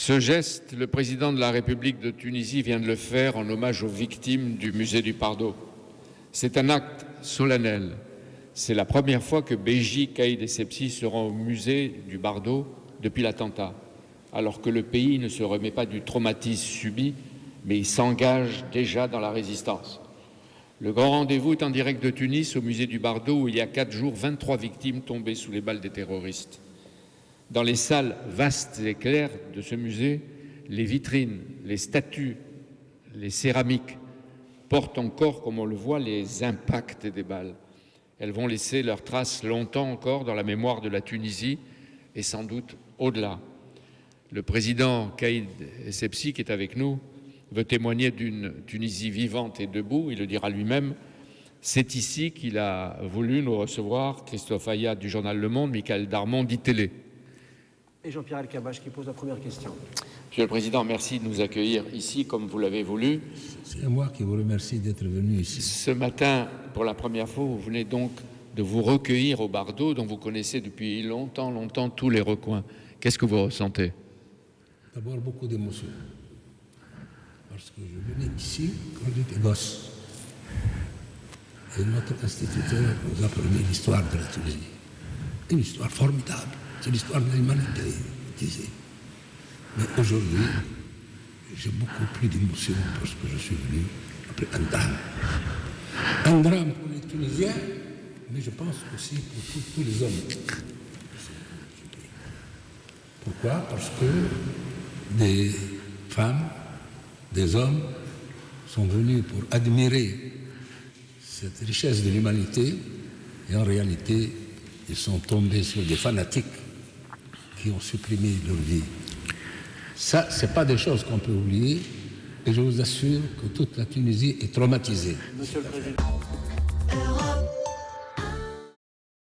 Ce geste, le président de la République de Tunisie vient de le faire en hommage aux victimes du musée du Pardo. C'est un acte solennel. C'est la première fois que Béji Caïd Essebsi se rend au musée du Bardo depuis l'attentat, alors que le pays ne se remet pas du traumatisme subi, mais il s'engage déjà dans la résistance. Le grand rendez-vous est en direct de Tunis, au musée du Bardo, où il y a 4 jours, 23 victimes tombées sous les balles des terroristes. Dans les salles vastes et claires de ce musée, les vitrines, les statues, les céramiques portent encore, comme on le voit, les impacts des balles. Elles vont laisser leurs traces longtemps encore dans la mémoire de la Tunisie et sans doute au-delà. Le président Caïd Essebsi, qui est avec nous, veut témoigner d'une Tunisie vivante et debout, il le dira lui-même. C'est ici qu'il a voulu nous recevoir Christophe Ayat du journal Le Monde, Michael Darmon d'ITélé. Et Jean-Pierre Elkabbach qui pose la première question. Monsieur le Président, merci de nous accueillir ici comme vous l'avez voulu. C'est moi qui vous remercie d'être venu ici. Ce matin, pour la première fois, vous venez donc de vous recueillir au Bardo, dont vous connaissez depuis longtemps tous les recoins. Qu'est-ce que vous ressentez? D'abord, beaucoup d'émotions. Parce que je venais ici quand j'étais gosse. Et notre instituteur nous apprenait l'histoire de la Tunisie. Une histoire formidable. C'est l'histoire de l'humanité, disait. Mais aujourd'hui, j'ai beaucoup plus d'émotions parce que je suis venu après un drame. Un drame pour les Tunisiens, mais je pense aussi pour tous les hommes. Pourquoi? Parce que des femmes, des hommes sont venus pour admirer cette richesse de l'humanité et en réalité, ils sont tombés sur des fanatiques qui ont supprimé leur vie. Ça, ce n'est pas des choses qu'on peut oublier et je vous assure que toute la Tunisie est traumatisée. Monsieur le Président.